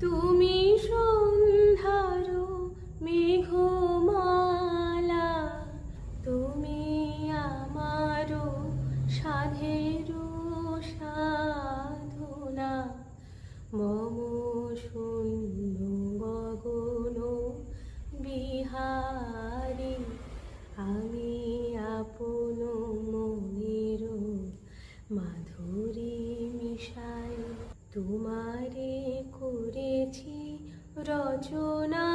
তুমি সন্ধ্যার মেঘমালা, তুমি আমার সাধের সাধনা। মম শূন্য গগন বিহারী, আমি আপন মনের মাধুরী মিশাই তোমারে করেছি রচনা।